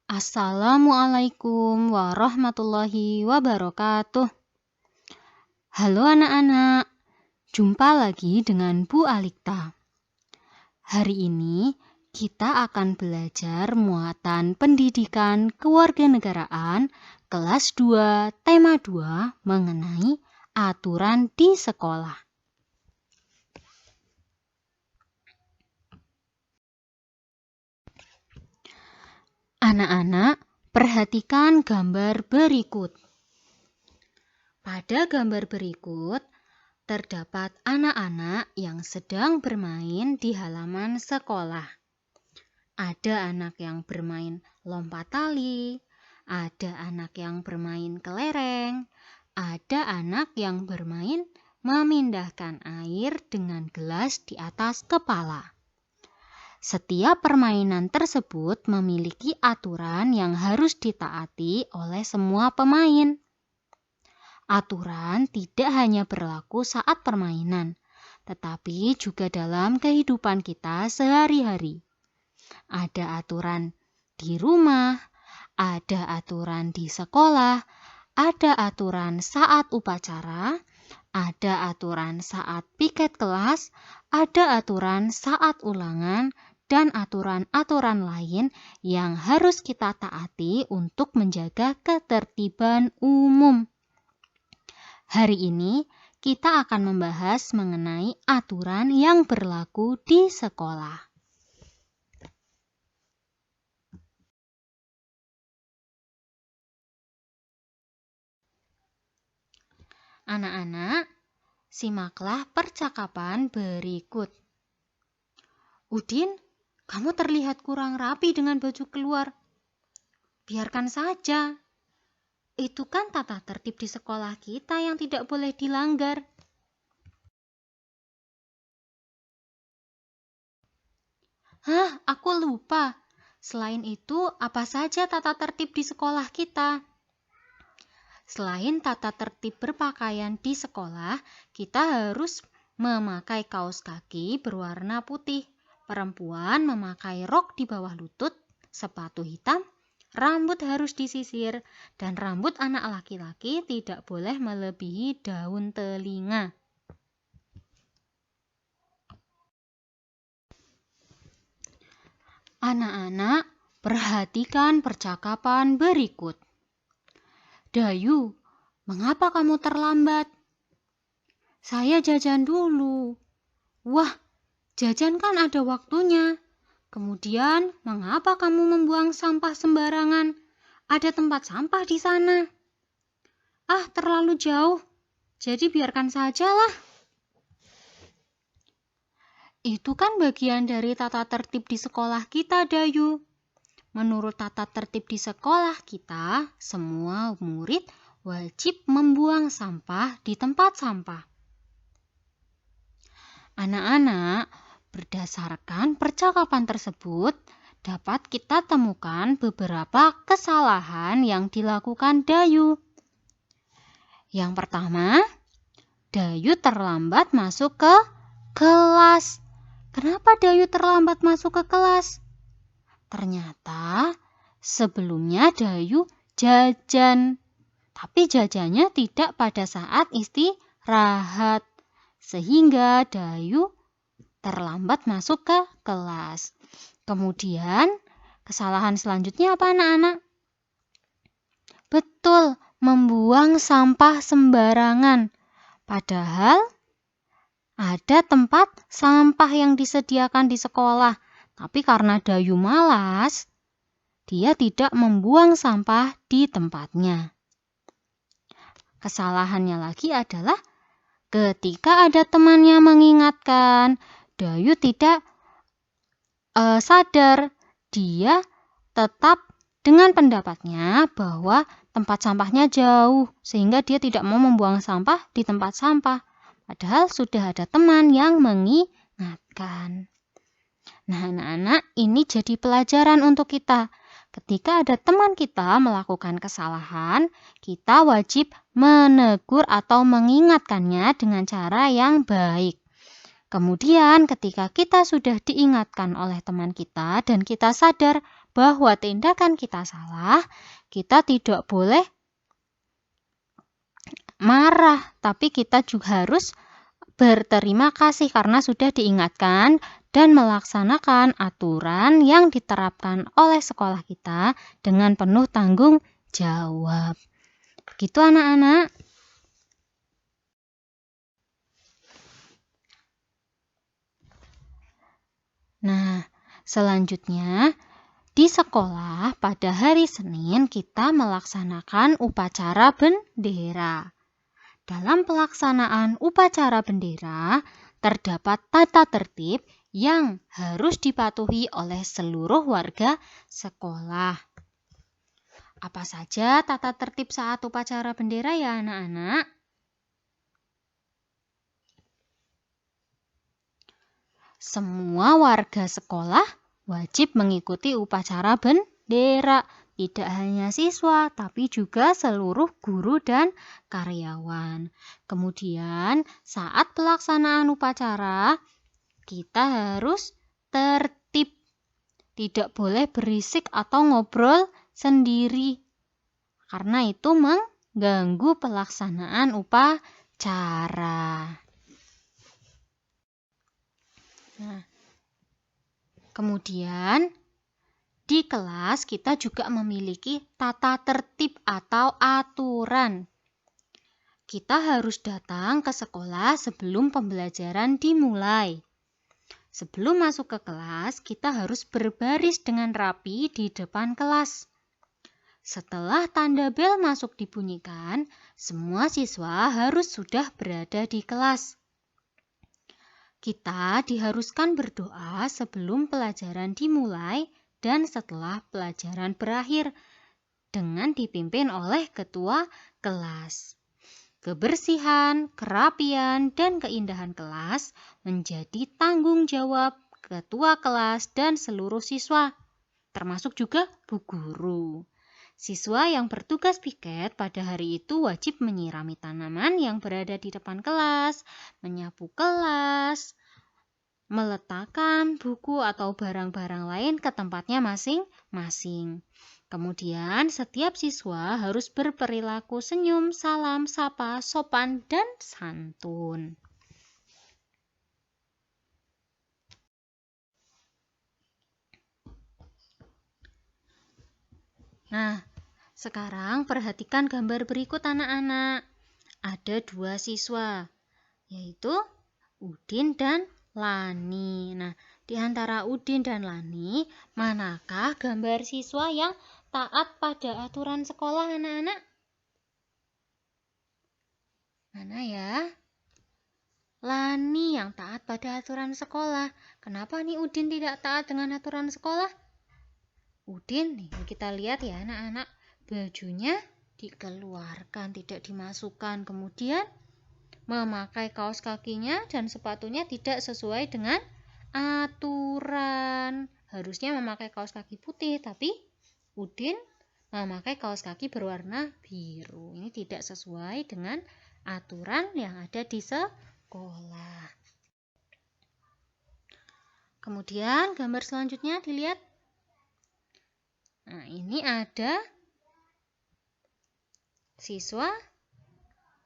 Assalamualaikum warahmatullahi wabarakatuh. Halo anak-anak, jumpa lagi dengan Bu Alikta. Hari ini kita akan belajar muatan pendidikan kewarganegaraan kelas 2 tema 2 mengenai aturan di sekolah. Anak-anak, perhatikan gambar berikut. Pada gambar berikut, terdapat anak-anak yang sedang bermain di halaman sekolah. Ada anak yang bermain lompat tali, ada anak yang bermain kelereng, ada anak yang bermain memindahkan air dengan gelas di atas kepala. Setiap permainan tersebut memiliki aturan yang harus ditaati oleh semua pemain. Aturan tidak hanya berlaku saat permainan, tetapi juga dalam kehidupan kita sehari-hari. Ada aturan di rumah, ada aturan di sekolah, ada aturan saat upacara, ada aturan saat piket kelas, ada aturan saat ulangan, dan aturan-aturan lain yang harus kita taati untuk menjaga ketertiban umum. Hari ini kita akan membahas mengenai aturan yang berlaku di sekolah. Anak-anak, simaklah percakapan berikut. Udin, kamu terlihat kurang rapi dengan baju keluar. Biarkan saja. Itu kan tata tertib di sekolah kita yang tidak boleh dilanggar. Aku lupa. Selain itu, apa saja tata tertib di sekolah kita? Selain tata tertib berpakaian di sekolah, kita harus memakai kaos kaki berwarna putih. Perempuan memakai rok di bawah lutut, sepatu hitam, rambut harus disisir, dan rambut anak laki-laki tidak boleh melebihi daun telinga. Anak-anak, perhatikan percakapan berikut. Dayu, mengapa kamu terlambat? Saya jajan dulu. Wah, jajan kan ada waktunya. Kemudian, mengapa kamu membuang sampah sembarangan? Ada tempat sampah di sana. Terlalu jauh. Jadi biarkan sajalah. Itu kan bagian dari tata tertib di sekolah kita, Dayu. Menurut tata tertib di sekolah kita, semua murid wajib membuang sampah di tempat sampah. Anak-anak, berdasarkan percakapan tersebut, dapat kita temukan beberapa kesalahan yang dilakukan Dayu. Yang pertama, Dayu terlambat masuk ke kelas. Kenapa Dayu terlambat masuk ke kelas? Ternyata sebelumnya Dayu jajan, tapi jajannya tidak pada saat istirahat. Sehingga Dayu terlambat masuk ke kelas. Kemudian, kesalahan selanjutnya apa anak-anak? Betul, membuang sampah sembarangan. Padahal ada tempat sampah yang disediakan di sekolah. Tapi karena Dayu malas, dia tidak membuang sampah di tempatnya. Kesalahannya lagi adalah ketika ada temannya mengingatkan, Dayu tidak sadar. Dia tetap dengan pendapatnya bahwa tempat sampahnya jauh, sehingga dia tidak mau membuang sampah di tempat sampah. Padahal sudah ada teman yang mengingatkan. Nah, anak-anak, ini jadi pelajaran untuk kita. Ketika ada teman kita melakukan kesalahan, kita wajib menegur atau mengingatkannya dengan cara yang baik. Kemudian ketika kita sudah diingatkan oleh teman kita dan kita sadar bahwa tindakan kita salah, kita tidak boleh marah, tapi kita juga harus berterima kasih karena sudah diingatkan dan melaksanakan aturan yang diterapkan oleh sekolah kita dengan penuh tanggung jawab. Begitu anak-anak. Nah, selanjutnya di sekolah pada hari Senin kita melaksanakan upacara bendera. Dalam pelaksanaan upacara bendera, terdapat tata tertib yang harus dipatuhi oleh seluruh warga sekolah. Apa saja tata tertib saat upacara bendera ya anak-anak? Semua warga sekolah wajib mengikuti upacara bendera. Tidak hanya siswa, tapi juga seluruh guru dan karyawan. Kemudian, saat pelaksanaan upacara, kita harus tertib. Tidak boleh berisik atau ngobrol sendiri, karena itu mengganggu pelaksanaan upacara. Nah, kemudian di kelas kita juga memiliki tata tertib atau aturan. Kita harus datang ke sekolah sebelum pembelajaran dimulai. Sebelum masuk ke kelas, kita harus berbaris dengan rapi di depan kelas. Setelah tanda bel masuk dibunyikan, semua siswa harus sudah berada di kelas. Kita diharuskan berdoa sebelum pelajaran dimulai dan setelah pelajaran berakhir dengan dipimpin oleh ketua kelas. Kebersihan, kerapian, dan keindahan kelas menjadi tanggung jawab ketua kelas dan seluruh siswa, termasuk juga bu guru. Siswa yang bertugas piket pada hari itu wajib menyirami tanaman yang berada di depan kelas, menyapu kelas, meletakkan buku atau barang-barang lain ke tempatnya masing-masing. Kemudian setiap siswa harus berperilaku senyum, salam, sapa, sopan, dan santun. Nah, sekarang perhatikan gambar berikut anak-anak. Ada dua siswa, yaitu Udin dan Lani. Nah, di antara Udin dan Lani, manakah gambar siswa yang taat pada aturan sekolah anak-anak? Mana ya? Lani yang taat pada aturan sekolah. Kenapa nih Udin tidak taat dengan aturan sekolah? Udin, nih kita lihat ya anak-anak, bajunya dikeluarkan, tidak dimasukkan. Kemudian memakai kaos kakinya dan sepatunya tidak sesuai dengan aturan. Harusnya memakai kaos kaki putih, tapi Udin memakai kaos kaki berwarna biru. Ini tidak sesuai dengan aturan yang ada di sekolah. Kemudian gambar selanjutnya dilihat. Nah, ini ada siswa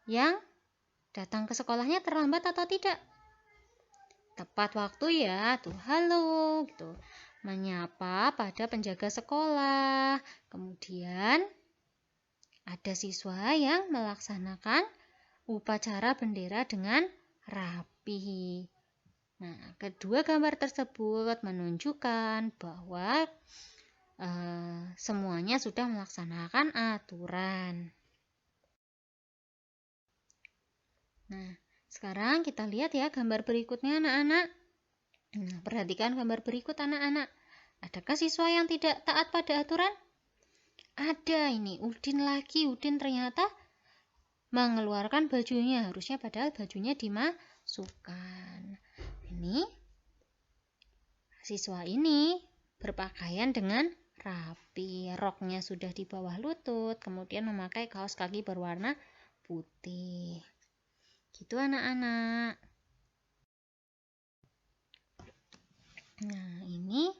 yang datang ke sekolahnya terlambat atau tidak? Tepat waktu ya, tuh halo gitu. Menyapa pada penjaga sekolah. Kemudian ada siswa yang melaksanakan upacara bendera dengan rapi. Nah, kedua gambar tersebut menunjukkan bahwa semuanya sudah melaksanakan aturan. Nah, sekarang kita lihat ya gambar berikutnya anak-anak. Nah, perhatikan gambar berikut anak-anak. Adakah siswa yang tidak taat pada aturan? Ada ini, Udin lagi. Udin ternyata mengeluarkan bajunya. Harusnya padahal bajunya dimasukkan. Ini siswa ini berpakaian dengan rapi. Roknya sudah di bawah lutut. Kemudian memakai kaos kaki berwarna putih. Gitu anak-anak. Nah, ini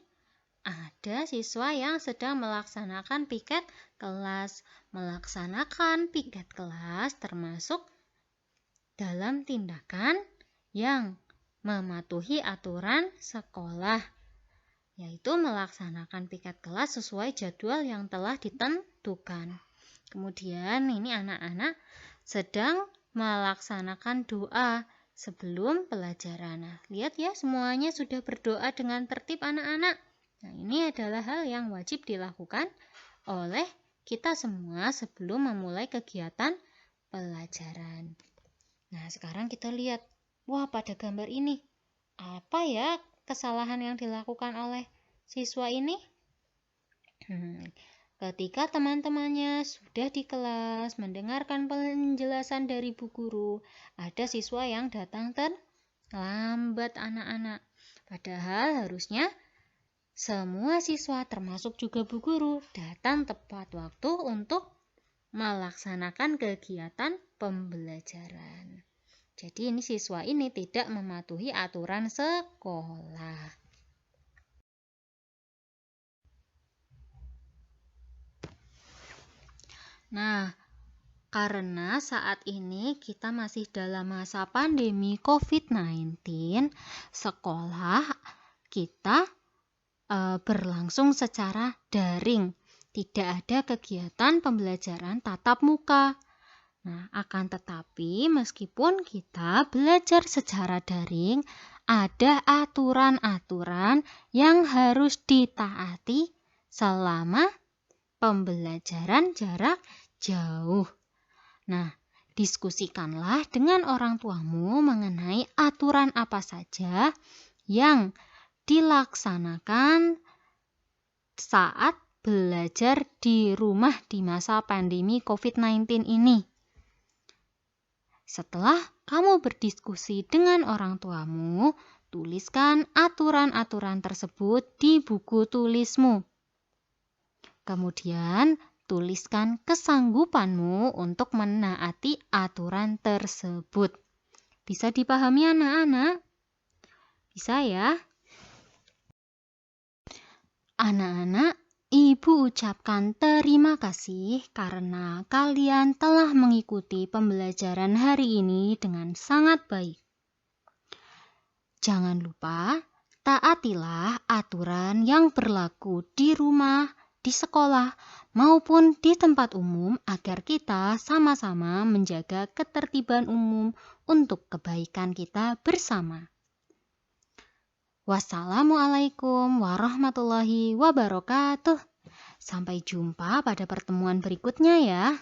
ada siswa yang sedang melaksanakan piket kelas. Melaksanakan piket kelas termasuk dalam tindakan yang mematuhi aturan sekolah, yaitu melaksanakan piket kelas sesuai jadwal yang telah ditentukan. Kemudian ini anak-anak sedang melaksanakan doa sebelum pelajaran. Nah, lihat ya, semuanya sudah berdoa dengan tertib anak-anak. Nah, ini adalah hal yang wajib dilakukan oleh kita semua sebelum memulai kegiatan pelajaran. Nah, sekarang kita lihat, wah, pada gambar ini apa ya kesalahan yang dilakukan oleh siswa ini? Ketika teman-temannya sudah di kelas mendengarkan penjelasan dari Bu Guru, ada siswa yang datang terlambat anak-anak. Padahal harusnya semua siswa termasuk juga Bu Guru datang tepat waktu untuk melaksanakan kegiatan pembelajaran. Jadi ini siswa ini tidak mematuhi aturan sekolah. Nah, karena saat ini kita masih dalam masa pandemi COVID-19, sekolah kita berlangsung secara daring. Tidak ada kegiatan pembelajaran tatap muka. Nah, akan tetapi meskipun kita belajar secara daring, ada aturan-aturan yang harus ditaati selama pembelajaran jarak jauh. Nah, diskusikanlah dengan orang tuamu mengenai aturan apa saja yang dilaksanakan saat belajar di rumah di masa pandemi COVID-19 ini. Setelah kamu berdiskusi dengan orang tuamu, tuliskan aturan-aturan tersebut di buku tulismu. Kemudian, tuliskan kesanggupanmu untuk menaati aturan tersebut. Bisa dipahami anak-anak? Bisa ya? Anak-anak, Ibu ucapkan terima kasih karena kalian telah mengikuti pembelajaran hari ini dengan sangat baik. Jangan lupa, taatilah aturan yang berlaku di rumah, di sekolah, maupun di tempat umum agar kita sama-sama menjaga ketertiban umum untuk kebaikan kita bersama. Wassalamualaikum warahmatullahi wabarakatuh. Sampai jumpa pada pertemuan berikutnya ya.